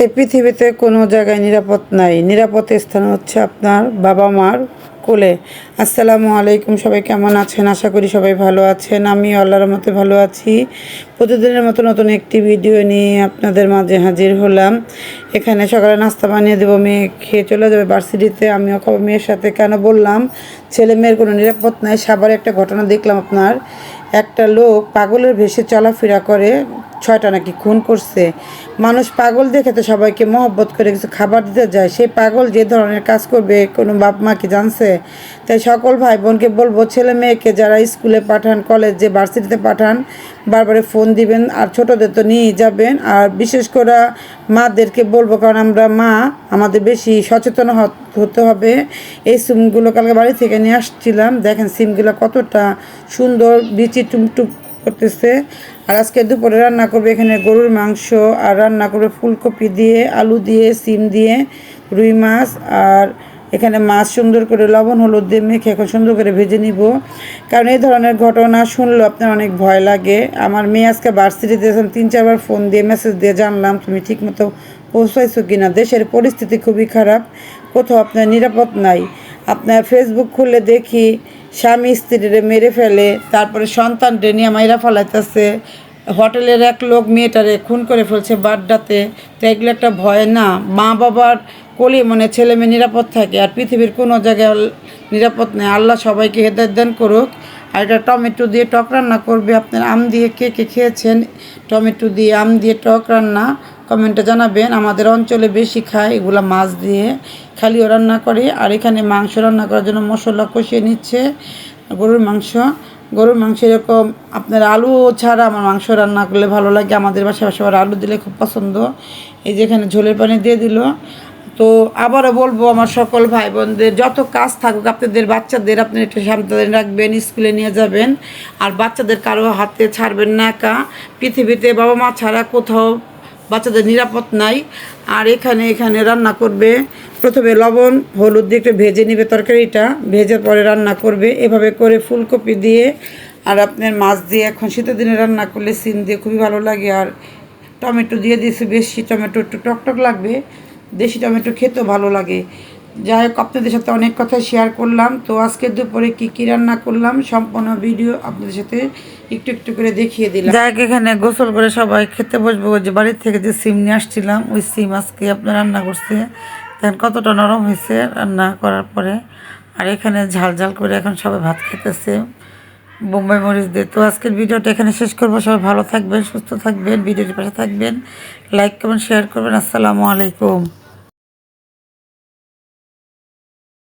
এই পৃথিবীতে কোনো জায়গায় নিরাপদ নাই। নিরাপদ স্থান হচ্ছে আপনার বাবা মার কোলে। আসসালামু আলাইকুম, সবাই কেমন আছেন? আশা করি সবাই ভালো আছেন। আমি আল্লাহর রহমতে ভালো আছি। প্রতিদিনের মতো নতুন একটি ভিডিও নিয়ে আপনাদের মাঝে হাজির হলাম। এখানে সকালে নাস্তা বানিয়ে দেবো, মেয়ে খেয়ে চলে যাবে ভার্সিটিতে। আমিও খাবো মেয়ের সাথে। কেন বললাম ছেলে মেয়ের কোনো নিরাপদ নাই? সাভারে একটা ঘটনা দেখলাম আপনার। একটা লোক পাগলের ভেসে চলাফেরা করে, 6টা নাকি খুন করছে। মানুষ পাগল দেখে তো সবাইকে মহব্বত করে কিছু খাবার দিতে যায়। সেই পাগল যে ধরনের কাজ করবে কোনো বাপ মা কি জানছে? তাই সকল ভাই বোনকে বলবো, ছেলে মেয়েকে যারা স্কুলে পাঠান, কলেজে, ভার্সিটিতে পাঠান, বারবার ফোন দিবেন। আর ছোটোদের তো নিয়েই যাবেন। আর বিশেষ করে মাদেরকে বলবো, কারণ আমরা মা, আমাদের বেশি সচেতন হতে হবে। এই সিমগুলো কালকে বাড়ি থেকে নিয়ে আসছিলাম। দেখেন সিমগুলো কতটা সুন্দর, বিচি টুমটুম করতেছে। আর আজকে দুপুরে রান্না করবে এখানে গরুর মাংস, আর রান্না করবে ফুলকপি দিয়ে, আলু দিয়ে, সিম দিয়ে, রুই মাছ। আর এখানে মাছ সুন্দর করে লবণ হলুদ দিয়ে মেখে এখন সুন্দর করে ভেজে নিব। কারণ এই ধরনের ঘটনা শুনলেও আপনার অনেক ভয় লাগে। আমার মেয়ে আজকে ভার্সিটিতে 3-4বার ফোন দিয়ে মেসেজ দিয়ে জানলাম তুমি ঠিকমতো পৌঁছাইছো কিনা। দেশের পরিস্থিতি খুবই খারাপ, কোথাও আপনার নিরাপদ নাই। আপনার ফেসবুক খুলে দেখি স্বামী স্ত্রীরে মেরে ফেলে, তারপরে সন্তানরে নিয়ে মাইরা ফেলাইতেছে। হোটেলের এক লোক মেয়েটারে খুন করে ফেলছে বাড্ডাতে। তো এগুলো একটা ভয় না? মা বাবার কোলে মনে ছেলে মেয়ে নিরাপদ থাকে, আর পৃথিবীর কোনো জায়গায় নিরাপদ নেই। আল্লাহ সবাইকে হেদায়েত দান করুক। আর এটা টমেটো দিয়ে টক রান্না করবে। আপনার আম দিয়ে কে কে খেয়েছেন টমেটো দিয়ে আম দিয়ে টক রান্না? কমেন্টে জানাবেন। আমাদের অঞ্চলে বেশি খায় এগুলো, মাছ দিয়ে খালিও রান্না করে। আর এখানে মাংস রান্না করার জন্য মশলা কষিয়ে নিচ্ছে। গরুর মাংস এরকম আপনার আলু ছাড়া আমার মাংস রান্না করলে ভালো লাগে। আমাদের বাসায় সবার আলু দিলে খুব পছন্দ। এই যে এখানে ঝোলের পানি দিয়ে দিল। তো আবারও বলবো, আমার সকল ভাই বোনদের, যত কাজ থাকুক আপনাদের বাচ্চাদের আপনি একটু সাবধানে রাখবেন, স্কুলে নিয়ে যাবেন। আর বাচ্চাদের কারো হাতে ছাড়বেন না একা। পৃথিবীতে বাবা মা ছাড়া কোথাও বাচ্চাদের নিরাপদ নাই। আর এখানে রান্না করবে। প্রথমে লবণ হলুদ দিয়ে একটু ভেজে নেবে তরকারিটা, ভেজে পরে রান্না করবে। এভাবে করে ফুলকপি দিয়ে আর আপনার মাছ দিয়ে, এখন শীতের দিনে রান্না করলে সিম দিয়ে খুবই ভালো লাগে। আর টমেটো দিয়ে দিয়েছি বেশি, টমেটো একটু টকটক লাগবে, দেশি টমেটো খেতেও ভালো লাগে। যাই হোক, আপনাদের সাথে অনেক কথা শেয়ার করলাম। তো আজকে দুপুরে কী রান্না করলাম সম্পূর্ণ ভিডিও আপনাদের সাথে একটু একটু করে দেখিয়ে দিলাম। যাই হোক, এখানে গোসল করে সবাই খেতে বসবো। যে বাড়ির থেকে যে সিম নিয়ে আসছিলাম, ওই সিম আজকে আপনার রান্না করছে। দেখেন কতটা নরম হয়েছে রান্না করার পরে। আর এখানে ঝাল ঝাল করে এখন সবাই ভাত খেতেছে বোম্বাই মরিচ দিয়ে। তো আজকের ভিডিওটা এখানে শেষ করবো। সবাই ভালো থাকবেন, সুস্থ থাকবেন, ভিডিওটির পাশে থাকবেন, লাইক করবেন, শেয়ার করবেন। আসসালামু আলাইকুম।